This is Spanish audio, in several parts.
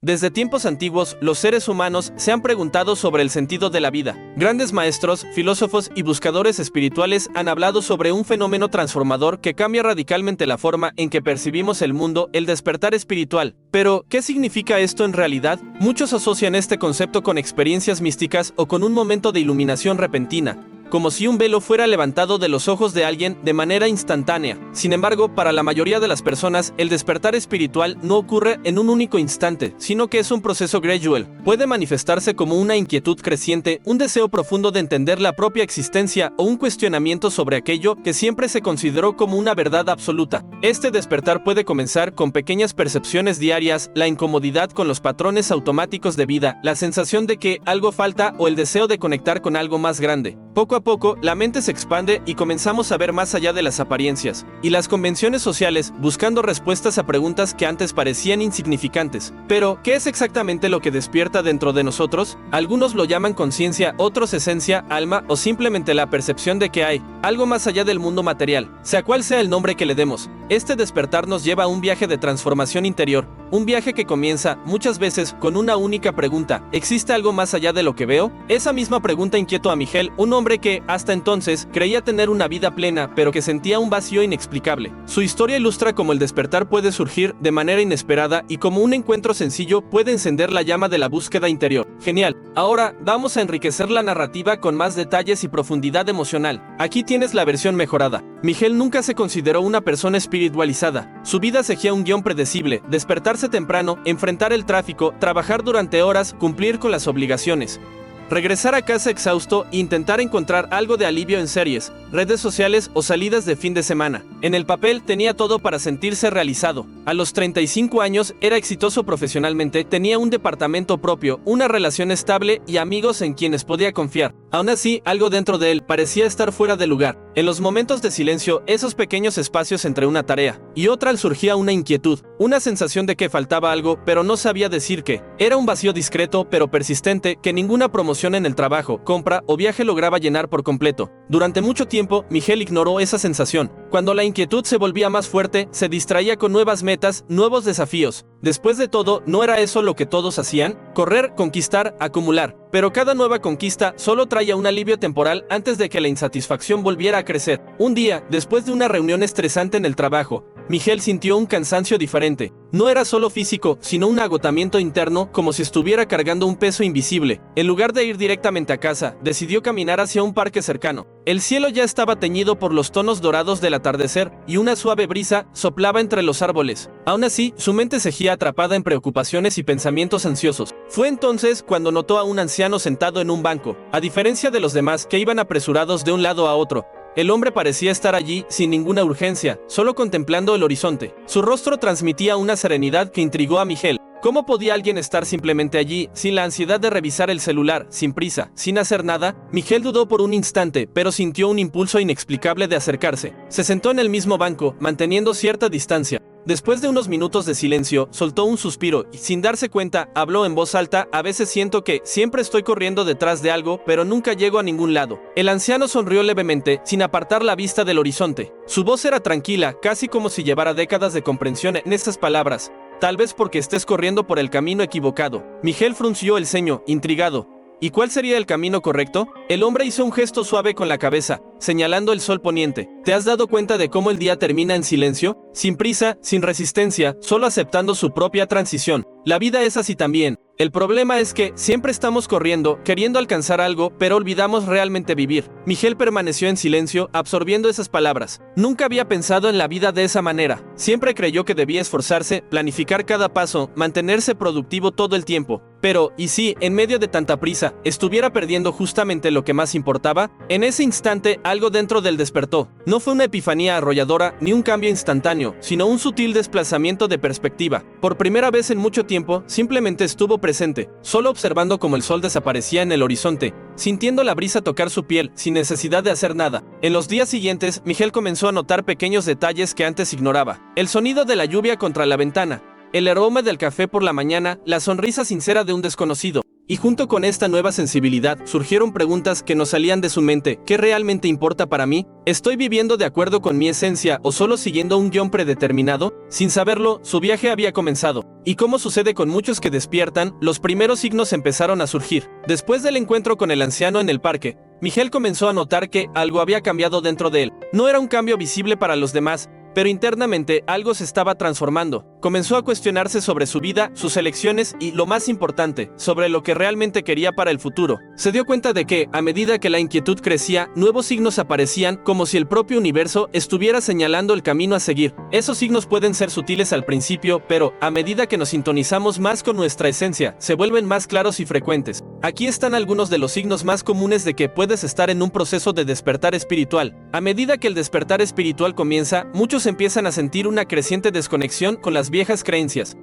Desde tiempos antiguos, los seres humanos se han preguntado sobre el sentido de la vida. Grandes maestros, filósofos y buscadores espirituales han hablado sobre un fenómeno transformador que cambia radicalmente la forma en que percibimos el mundo, el despertar espiritual. Pero, ¿qué significa esto en realidad? Muchos asocian este concepto con experiencias místicas o con un momento de iluminación repentina, como si un velo fuera levantado de los ojos de alguien de manera instantánea. Sin embargo, para la mayoría de las personas, el despertar espiritual no ocurre en un único instante, sino que es un proceso gradual. Puede manifestarse como una inquietud creciente, un deseo profundo de entender la propia existencia o un cuestionamiento sobre aquello que siempre se consideró como una verdad absoluta. Este despertar puede comenzar con pequeñas percepciones diarias, la incomodidad con los patrones automáticos de vida, la sensación de que algo falta o el deseo de conectar con algo más grande. Poco a poco, la mente se expande y comenzamos a ver más allá de las apariencias y las convenciones sociales, buscando respuestas a preguntas que antes parecían insignificantes. Pero, ¿qué es exactamente lo que despierta dentro de nosotros? Algunos lo llaman conciencia, otros esencia, alma o simplemente la percepción de que hay algo más allá del mundo material. Sea cual sea el nombre que le demos, este despertar nos lleva a un viaje de transformación interior, un viaje que comienza, muchas veces, con una única pregunta: ¿existe algo más allá de lo que veo? Esa misma pregunta inquietó a Miguel, un hombre que, hasta entonces, creía tener una vida plena, pero que sentía un vacío inexplicable. Su historia ilustra cómo el despertar puede surgir de manera inesperada y cómo un encuentro sencillo puede encender la llama de la búsqueda interior. Genial. Ahora, vamos a enriquecer la narrativa con más detalles y profundidad emocional. Aquí tienes la versión mejorada. Miguel nunca se consideró una persona espiritualizada. Su vida seguía un guión predecible: despertarse temprano, enfrentar el tráfico, trabajar durante horas, cumplir con las obligaciones, regresar a casa exhausto e intentar encontrar algo de alivio en series, redes sociales o salidas de fin de semana. En el papel tenía todo para sentirse realizado. A los 35 años era exitoso profesionalmente, tenía un departamento propio, una relación estable y amigos en quienes podía confiar. Aún así, algo dentro de él parecía estar fuera de lugar. En los momentos de silencio, esos pequeños espacios entre una tarea y otra, surgía una inquietud, una sensación de que faltaba algo, pero no sabía decir qué. Era un vacío discreto pero persistente que ninguna promoción en el trabajo, compra o viaje lograba llenar por completo. Durante mucho tiempo, Miguel ignoró esa sensación. Cuando la inquietud se volvía más fuerte, se distraía con nuevas metas, nuevos desafíos. Después de todo, ¿no era eso lo que todos hacían? Correr, conquistar, acumular. Pero cada nueva conquista solo traía un alivio temporal antes de que la insatisfacción volviera a crecer. Un día, después de una reunión estresante en el trabajo, Miguel sintió un cansancio diferente. No era solo físico, sino un agotamiento interno, como si estuviera cargando un peso invisible. En lugar de ir directamente a casa, decidió caminar hacia un parque cercano. El cielo ya estaba teñido por los tonos dorados del atardecer y una suave brisa soplaba entre los árboles. Aún así, su mente seguía atrapada en preocupaciones y pensamientos ansiosos. Fue entonces cuando notó a un anciano sentado en un banco. A diferencia de los demás que iban apresurados de un lado a otro, el hombre parecía estar allí sin ninguna urgencia, solo contemplando el horizonte. Su rostro transmitía una serenidad que intrigó a Miguel. ¿Cómo podía alguien estar simplemente allí, sin la ansiedad de revisar el celular, sin prisa, sin hacer nada? Miguel dudó por un instante, pero sintió un impulso inexplicable de acercarse. Se sentó en el mismo banco, manteniendo cierta distancia. Después de unos minutos de silencio, soltó un suspiro y, sin darse cuenta, habló en voz alta: a veces siento que siempre estoy corriendo detrás de algo, pero nunca llego a ningún lado. El anciano sonrió levemente, sin apartar la vista del horizonte. Su voz era tranquila, casi como si llevara décadas de comprensión en esas palabras. Tal vez porque estés corriendo por el camino equivocado. Miguel frunció el ceño, intrigado. ¿Y cuál sería el camino correcto? El hombre hizo un gesto suave con la cabeza, señalando el sol poniente. ¿Te has dado cuenta de cómo el día termina en silencio? Sin prisa, sin resistencia, solo aceptando su propia transición. La vida es así también. El problema es que siempre estamos corriendo, queriendo alcanzar algo, pero olvidamos realmente vivir. Miguel permaneció en silencio, absorbiendo esas palabras. Nunca había pensado en la vida de esa manera. Siempre creyó que debía esforzarse, planificar cada paso, mantenerse productivo todo el tiempo. Pero, ¿y si, en medio de tanta prisa, estuviera perdiendo justamente lo que más importaba? En ese instante, algo dentro de él despertó. No fue una epifanía arrolladora, ni un cambio instantáneo, sino un sutil desplazamiento de perspectiva. Por primera vez en mucho tiempo, simplemente estuvo presente, solo observando cómo el sol desaparecía en el horizonte, sintiendo la brisa tocar su piel, sin necesidad de hacer nada. En los días siguientes, Miguel comenzó a notar pequeños detalles que antes ignoraba. El sonido de la lluvia contra la ventana, el aroma del café por la mañana, la sonrisa sincera de un desconocido. Y junto con esta nueva sensibilidad surgieron preguntas que no salían de su mente. ¿Qué realmente importa para mí? ¿Estoy viviendo de acuerdo con mi esencia o solo siguiendo un guión predeterminado? Sin saberlo, su viaje había comenzado. Y como sucede con muchos que despiertan, los primeros signos empezaron a surgir. Después del encuentro con el anciano en el parque, Miguel comenzó a notar que algo había cambiado dentro de él. No era un cambio visible para los demás, pero internamente algo se estaba transformando. Comenzó a cuestionarse sobre su vida, sus elecciones y, lo más importante, sobre lo que realmente quería para el futuro. Se dio cuenta de que, a medida que la inquietud crecía, nuevos signos aparecían como si el propio universo estuviera señalando el camino a seguir. Esos signos pueden ser sutiles al principio, pero, a medida que nos sintonizamos más con nuestra esencia, se vuelven más claros y frecuentes. Aquí están algunos de los signos más comunes de que puedes estar en un proceso de despertar espiritual. A medida que el despertar espiritual comienza, muchos empiezan a sentir una creciente desconexión con las viejas creencias,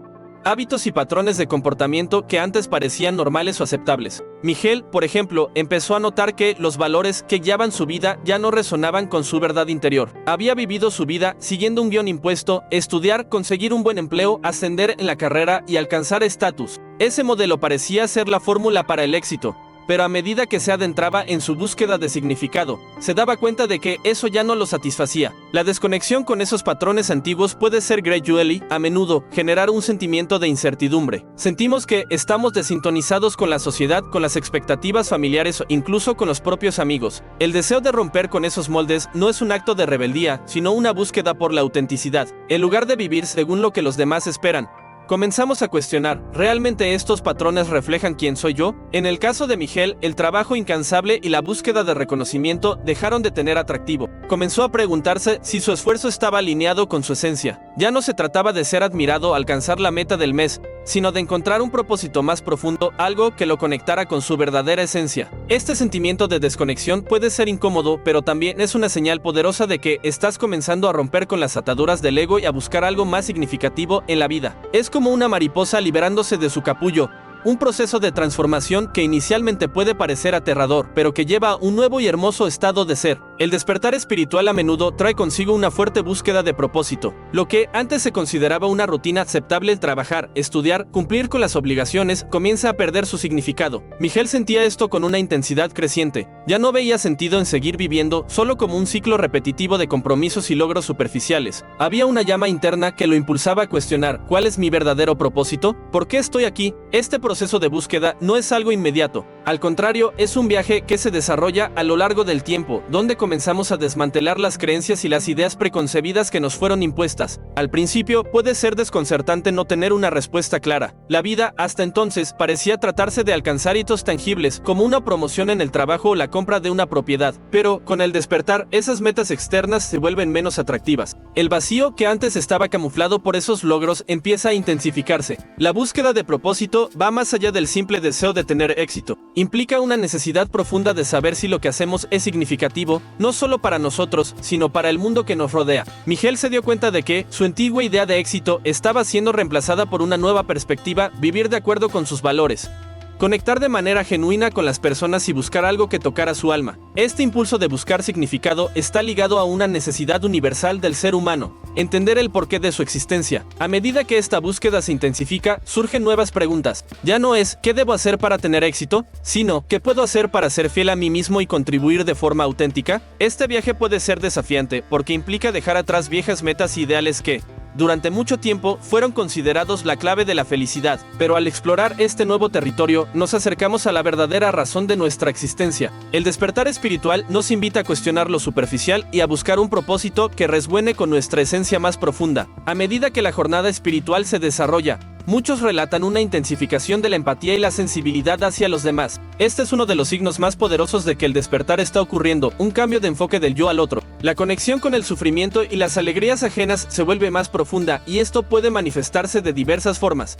hábitos y patrones de comportamiento que antes parecían normales o aceptables. Miguel, por ejemplo, empezó a notar que los valores que guiaban su vida ya no resonaban con su verdad interior. Había vivido su vida siguiendo un guión impuesto: estudiar, conseguir un buen empleo, ascender en la carrera y alcanzar estatus. Ese modelo parecía ser la fórmula para el éxito. Pero a medida que se adentraba en su búsqueda de significado, se daba cuenta de que eso ya no lo satisfacía. La desconexión con esos patrones antiguos puede ser gradual, a menudo generar un sentimiento de incertidumbre. Sentimos que estamos desintonizados con la sociedad, con las expectativas familiares o incluso con los propios amigos. El deseo de romper con esos moldes no es un acto de rebeldía, sino una búsqueda por la autenticidad. En lugar de vivir según lo que los demás esperan, comenzamos a cuestionar, ¿realmente estos patrones reflejan quién soy yo? En el caso de Miguel, el trabajo incansable y la búsqueda de reconocimiento dejaron de tener atractivo. Comenzó a preguntarse si su esfuerzo estaba alineado con su esencia. Ya no se trataba de ser admirado o alcanzar la meta del mes, sino de encontrar un propósito más profundo, algo que lo conectara con su verdadera esencia. Este sentimiento de desconexión puede ser incómodo, pero también es una señal poderosa de que estás comenzando a romper con las ataduras del ego y a buscar algo más significativo en la vida. Es como una mariposa liberándose de su capullo, un proceso de transformación que inicialmente puede parecer aterrador, pero que lleva a un nuevo y hermoso estado de ser. El despertar espiritual a menudo trae consigo una fuerte búsqueda de propósito. Lo que antes se consideraba una rutina aceptable, el trabajar, estudiar, cumplir con las obligaciones, comienza a perder su significado. Miguel sentía esto con una intensidad creciente. Ya no veía sentido en seguir viviendo solo como un ciclo repetitivo de compromisos y logros superficiales. Había una llama interna que lo impulsaba a cuestionar: ¿cuál es mi verdadero propósito? ¿Por qué estoy aquí? Este proceso de búsqueda no es algo inmediato. Al contrario, es un viaje que se desarrolla a lo largo del tiempo, donde comenzamos a desmantelar las creencias y las ideas preconcebidas que nos fueron impuestas. Al principio, puede ser desconcertante no tener una respuesta clara. La vida, hasta entonces, parecía tratarse de alcanzar hitos tangibles, como una promoción en el trabajo o la compra de una propiedad. Pero, con el despertar, esas metas externas se vuelven menos atractivas. El vacío que antes estaba camuflado por esos logros empieza a intensificarse. La búsqueda de propósito va más allá del simple deseo de tener éxito. Implica una necesidad profunda de saber si lo que hacemos es significativo, no solo para nosotros, sino para el mundo que nos rodea. Miguel se dio cuenta de que su antigua idea de éxito estaba siendo reemplazada por una nueva perspectiva: vivir de acuerdo con sus valores, conectar de manera genuina con las personas y buscar algo que tocara su alma. Este impulso de buscar significado está ligado a una necesidad universal del ser humano: entender el porqué de su existencia. A medida que esta búsqueda se intensifica, surgen nuevas preguntas. Ya no es ¿qué debo hacer para tener éxito?, sino ¿qué puedo hacer para ser fiel a mí mismo y contribuir de forma auténtica? Este viaje puede ser desafiante porque implica dejar atrás viejas metas e ideales que, durante mucho tiempo, fueron considerados la clave de la felicidad, pero al explorar este nuevo territorio, nos acercamos a la verdadera razón de nuestra existencia. El despertar espiritual nos invita a cuestionar lo superficial y a buscar un propósito que resuene con nuestra esencia más profunda. A medida que la jornada espiritual se desarrolla, muchos relatan una intensificación de la empatía y la sensibilidad hacia los demás. Este es uno de los signos más poderosos de que el despertar está ocurriendo, un cambio de enfoque del yo al otro. La conexión con el sufrimiento y las alegrías ajenas se vuelve más profunda, y esto puede manifestarse de diversas formas.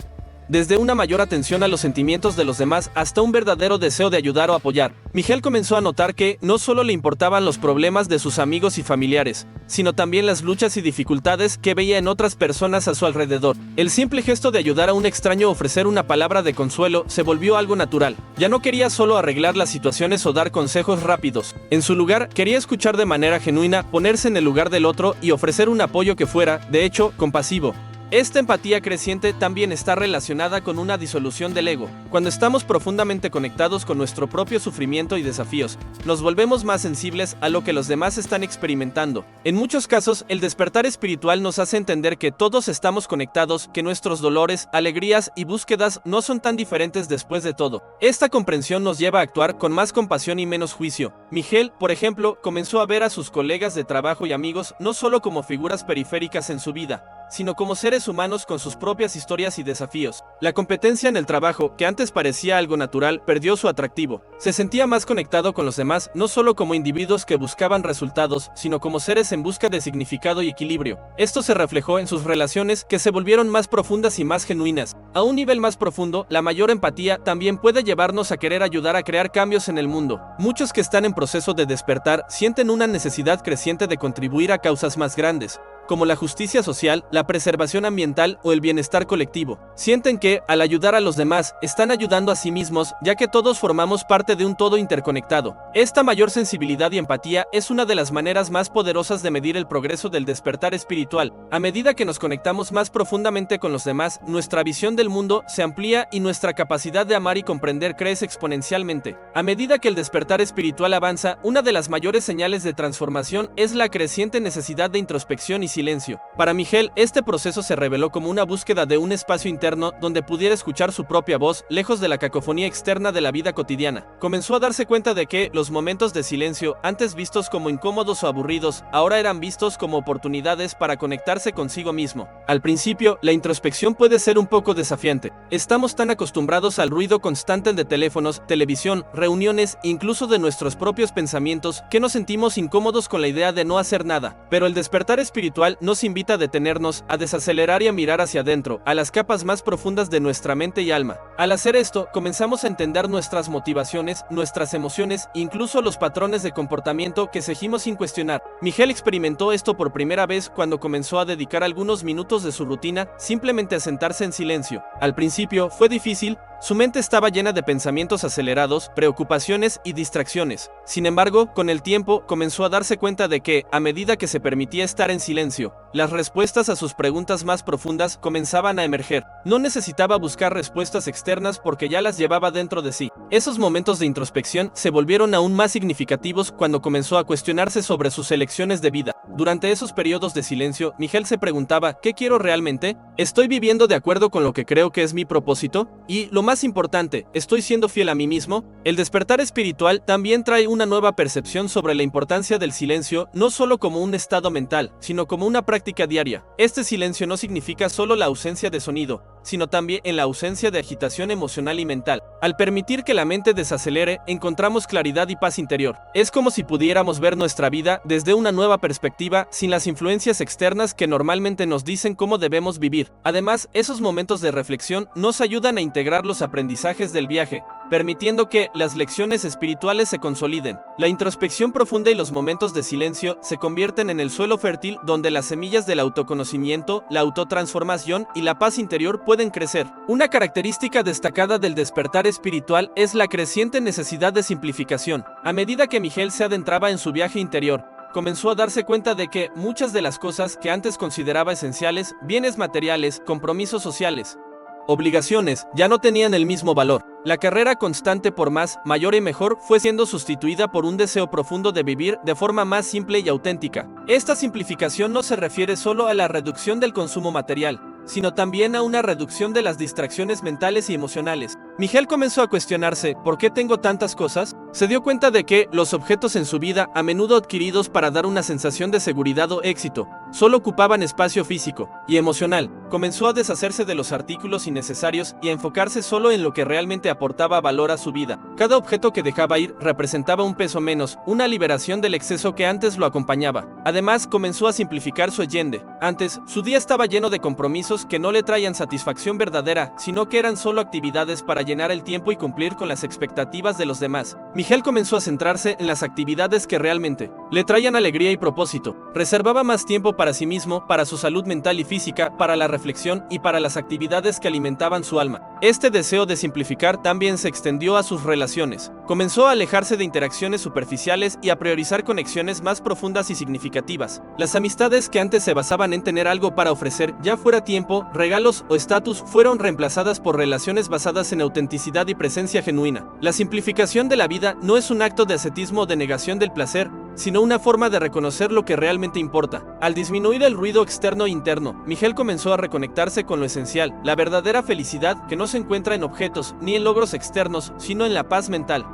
Desde una mayor atención a los sentimientos de los demás hasta un verdadero deseo de ayudar o apoyar. Miguel comenzó a notar que no solo le importaban los problemas de sus amigos y familiares, sino también las luchas y dificultades que veía en otras personas a su alrededor. El simple gesto de ayudar a un extraño o ofrecer una palabra de consuelo se volvió algo natural. Ya no quería solo arreglar las situaciones o dar consejos rápidos. En su lugar, quería escuchar de manera genuina, ponerse en el lugar del otro y ofrecer un apoyo que fuera, de hecho, compasivo. Esta empatía creciente también está relacionada con una disolución del ego. Cuando estamos profundamente conectados con nuestro propio sufrimiento y desafíos, nos volvemos más sensibles a lo que los demás están experimentando. En muchos casos, el despertar espiritual nos hace entender que todos estamos conectados, que nuestros dolores, alegrías y búsquedas no son tan diferentes después de todo. Esta comprensión nos lleva a actuar con más compasión y menos juicio. Miguel, por ejemplo, comenzó a ver a sus colegas de trabajo y amigos no solo como figuras periféricas en su vida, sino como seres humanos con sus propias historias y desafíos. La competencia en el trabajo, que antes parecía algo natural, perdió su atractivo. Se sentía más conectado con los demás, no solo como individuos que buscaban resultados, sino como seres en busca de significado y equilibrio. Esto se reflejó en sus relaciones, que se volvieron más profundas y más genuinas. A un nivel más profundo, la mayor empatía también puede llevarnos a querer ayudar a crear cambios en el mundo. Muchos que están en proceso de despertar sienten una necesidad creciente de contribuir a causas más grandes, como la justicia social, la preservación ambiental o el bienestar colectivo. Sienten que, al ayudar a los demás, están ayudando a sí mismos, ya que todos formamos parte de un todo interconectado. Esta mayor sensibilidad y empatía es una de las maneras más poderosas de medir el progreso del despertar espiritual. A medida que nos conectamos más profundamente con los demás, nuestra visión del mundo se amplía y nuestra capacidad de amar y comprender crece exponencialmente. A medida que el despertar espiritual avanza, una de las mayores señales de transformación es la creciente necesidad de introspección y silencio. Para Miguel, este proceso se reveló como una búsqueda de un espacio interno donde pudiera escuchar su propia voz, lejos de la cacofonía externa de la vida cotidiana. Comenzó a darse cuenta de que los momentos de silencio, antes vistos como incómodos o aburridos, ahora eran vistos como oportunidades para conectarse consigo mismo. Al principio, la introspección puede ser un poco desafiante. Estamos tan acostumbrados al ruido constante de teléfonos, televisión, reuniones, incluso de nuestros propios pensamientos, que nos sentimos incómodos con la idea de no hacer nada. Pero el despertar espiritual nos invita a detenernos, a desacelerar y a mirar hacia adentro, a las capas más profundas de nuestra mente y alma. Al hacer esto, comenzamos a entender nuestras motivaciones, nuestras emociones, incluso los patrones de comportamiento que seguimos sin cuestionar. Miguel experimentó esto por primera vez cuando comenzó a dedicar algunos minutos de su rutina simplemente a sentarse en silencio. Al principio fue difícil. Su mente estaba llena de pensamientos acelerados, preocupaciones y distracciones. Sin embargo, con el tiempo, comenzó a darse cuenta de que, a medida que se permitía estar en silencio, las respuestas a sus preguntas más profundas comenzaban a emerger. No necesitaba buscar respuestas externas porque ya las llevaba dentro de sí. Esos momentos de introspección se volvieron aún más significativos cuando comenzó a cuestionarse sobre sus elecciones de vida. Durante esos periodos de silencio, Miguel se preguntaba, ¿qué quiero realmente? ¿Estoy viviendo de acuerdo con lo que creo que es mi propósito? Y, lo más importante, ¿estoy siendo fiel a mí mismo? El despertar espiritual también trae una nueva percepción sobre la importancia del silencio, no solo como un estado mental, sino como una práctica diaria. Este silencio no significa solo la ausencia de sonido, sino también en la ausencia de agitación emocional y mental. Al permitir que la mente desacelere, encontramos claridad y paz interior. Es como si pudiéramos ver nuestra vida desde una nueva perspectiva, sin las influencias externas que normalmente nos dicen cómo debemos vivir. Además, esos momentos de reflexión nos ayudan a integrar los aprendizajes del viaje, permitiendo que las lecciones espirituales se consoliden. La introspección profunda y los momentos de silencio se convierten en el suelo fértil donde las semillas del autoconocimiento, la autotransformación y la paz interior pueden crecer. Una característica destacada del despertar espiritual es la creciente necesidad de simplificación. A medida que Miguel se adentraba en su viaje interior, comenzó a darse cuenta de que muchas de las cosas que antes consideraba esenciales, bienes materiales, compromisos sociales, obligaciones, ya no tenían el mismo valor. La carrera constante por más, mayor y mejor fue siendo sustituida por un deseo profundo de vivir de forma más simple y auténtica. Esta simplificación no se refiere solo a la reducción del consumo material, sino también a una reducción de las distracciones mentales y emocionales. Miguel comenzó a cuestionarse, ¿por qué tengo tantas cosas? Se dio cuenta de que los objetos en su vida, a menudo adquiridos para dar una sensación de seguridad o éxito, solo ocupaban espacio físico y emocional. Comenzó a deshacerse de los artículos innecesarios y a enfocarse solo en lo que realmente aportaba valor a su vida. Cada objeto que dejaba ir representaba un peso menos, una liberación del exceso que antes lo acompañaba. Además, comenzó a simplificar su agenda. Antes, su día estaba lleno de compromisos que no le traían satisfacción verdadera, sino que eran solo actividades para llenar el tiempo y cumplir con las expectativas de los demás. Miguel comenzó a centrarse en las actividades que realmente le traían alegría y propósito. Reservaba más tiempo para sí mismo, para su salud mental y física, para la reflexión y para las actividades que alimentaban su alma. Este deseo de simplificar también se extendió a sus relaciones. Comenzó a alejarse de interacciones superficiales y a priorizar conexiones más profundas y significativas. Las amistades que antes se basaban en tener algo para ofrecer, ya fuera tiempo, regalos o estatus, fueron reemplazadas por relaciones basadas en autenticidad y presencia genuina. La simplificación de la vida no es un acto de ascetismo o de negación del placer, sino una forma de reconocer lo que realmente importa. Al disminuir el ruido externo e interno, Miguel comenzó a reconectarse con lo esencial, la verdadera felicidad que no se encuentra en objetos ni en logros externos, sino en la paz mental,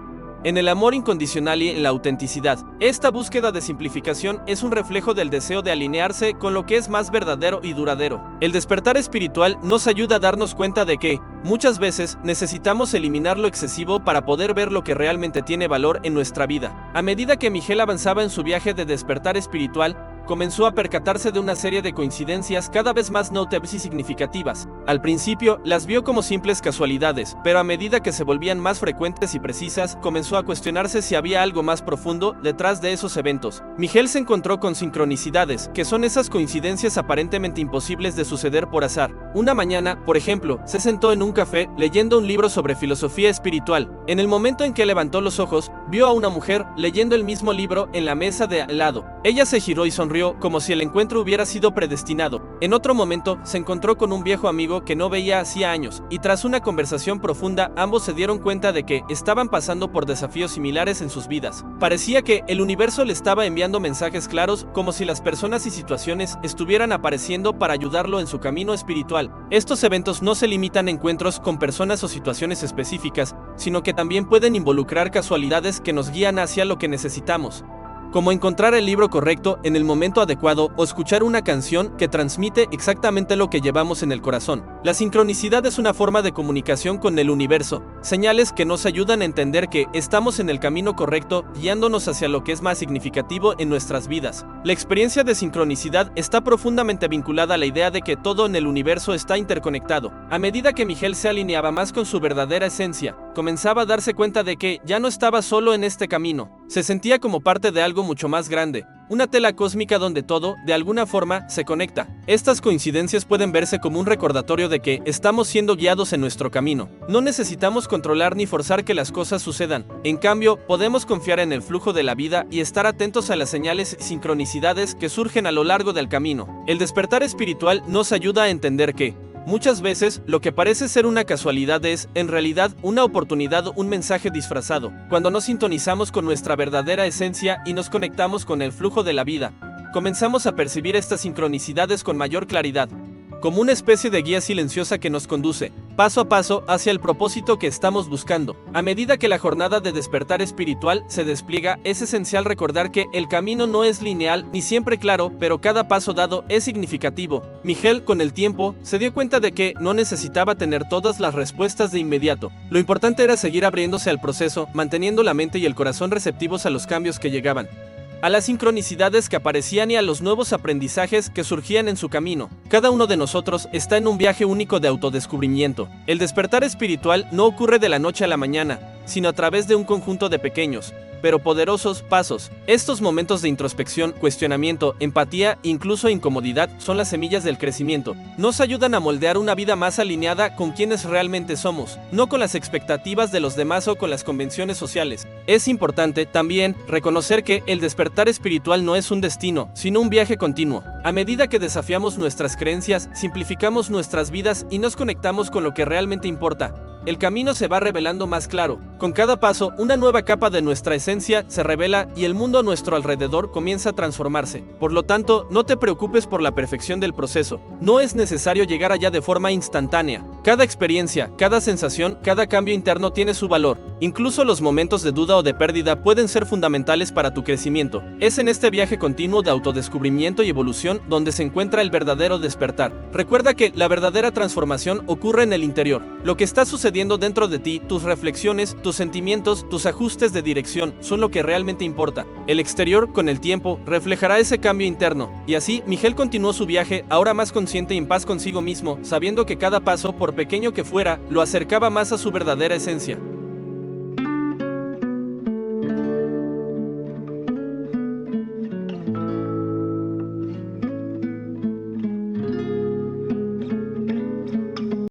en el amor incondicional y en la autenticidad. Esta búsqueda de simplificación es un reflejo del deseo de alinearse con lo que es más verdadero y duradero. El despertar espiritual nos ayuda a darnos cuenta de que, muchas veces, necesitamos eliminar lo excesivo para poder ver lo que realmente tiene valor en nuestra vida. A medida que Miguel avanzaba en su viaje de despertar espiritual, comenzó a percatarse de una serie de coincidencias cada vez más notables y significativas. Al principio, las vio como simples casualidades, pero a medida que se volvían más frecuentes y precisas, comenzó a cuestionarse si había algo más profundo detrás de esos eventos. Miguel se encontró con sincronicidades, que son esas coincidencias aparentemente imposibles de suceder por azar. Una mañana, por ejemplo, se sentó en un café leyendo un libro sobre filosofía espiritual. En el momento en que levantó los ojos, vio a una mujer leyendo el mismo libro en la mesa de al lado. Ella se giró y sonrió como si el encuentro hubiera sido predestinado. En otro momento, se encontró con un viejo amigo que no veía hacía años, y tras una conversación profunda, ambos se dieron cuenta de que estaban pasando por desafíos similares en sus vidas. Parecía que el universo le estaba enviando mensajes claros, como si las personas y situaciones estuvieran apareciendo para ayudarlo en su camino espiritual. Estos eventos no se limitan a encuentros con personas o situaciones específicas, sino que también pueden involucrar casualidades que nos guían hacia lo que necesitamos, como encontrar el libro correcto en el momento adecuado o escuchar una canción que transmite exactamente lo que llevamos en el corazón. La sincronicidad es una forma de comunicación con el universo, señales que nos ayudan a entender que estamos en el camino correcto, guiándonos hacia lo que es más significativo en nuestras vidas. La experiencia de sincronicidad está profundamente vinculada a la idea de que todo en el universo está interconectado. A medida que Miguel se alineaba más con su verdadera esencia, comenzaba a darse cuenta de que ya no estaba solo en este camino. Se sentía como parte de algo mucho más grande, una tela cósmica donde todo, de alguna forma, se conecta. Estas coincidencias pueden verse como un recordatorio de que estamos siendo guiados en nuestro camino. No necesitamos controlar ni forzar que las cosas sucedan. En cambio, podemos confiar en el flujo de la vida y estar atentos a las señales y sincronicidades que surgen a lo largo del camino. El despertar espiritual nos ayuda a entender que, muchas veces, lo que parece ser una casualidad es, en realidad, una oportunidad o un mensaje disfrazado. Cuando nos sintonizamos con nuestra verdadera esencia y nos conectamos con el flujo de la vida, comenzamos a percibir estas sincronicidades con mayor claridad, como una especie de guía silenciosa que nos conduce, paso a paso, hacia el propósito que estamos buscando. A medida que la jornada de despertar espiritual se despliega, es esencial recordar que el camino no es lineal ni siempre claro, pero cada paso dado es significativo. Miguel, con el tiempo, se dio cuenta de que no necesitaba tener todas las respuestas de inmediato. Lo importante era seguir abriéndose al proceso, manteniendo la mente y el corazón receptivos a los cambios que llegaban, a las sincronicidades que aparecían y a los nuevos aprendizajes que surgían en su camino. Cada uno de nosotros está en un viaje único de autodescubrimiento. El despertar espiritual no ocurre de la noche a la mañana, sino a través de un conjunto de pequeños, pero poderosos pasos. Estos momentos de introspección, cuestionamiento, empatía e incluso incomodidad son las semillas del crecimiento. Nos ayudan a moldear una vida más alineada con quienes realmente somos, no con las expectativas de los demás o con las convenciones sociales. Es importante también reconocer que el despertar espiritual no es un destino, sino un viaje continuo. A medida que desafiamos nuestras creencias, simplificamos nuestras vidas y nos conectamos con lo que realmente importa, el camino se va revelando más claro. Con cada paso, una nueva capa de nuestra esencia se revela y el mundo a nuestro alrededor comienza a transformarse. Por lo tanto, no te preocupes por la perfección del proceso. No es necesario llegar allá de forma instantánea. Cada experiencia, cada sensación, cada cambio interno tiene su valor. Incluso los momentos de duda o de pérdida pueden ser fundamentales para tu crecimiento. Es en este viaje continuo de autodescubrimiento y evolución donde se encuentra el verdadero despertar. Recuerda que la verdadera transformación ocurre en el interior. Lo que está sucediendo dentro de ti, tus reflexiones, tus sentimientos, tus ajustes de dirección son lo que realmente importa. El exterior, con el tiempo, reflejará ese cambio interno. Y así, Miguel continuó su viaje, ahora más consciente y en paz consigo mismo, sabiendo que cada paso, por pequeño que fuera, lo acercaba más a su verdadera esencia.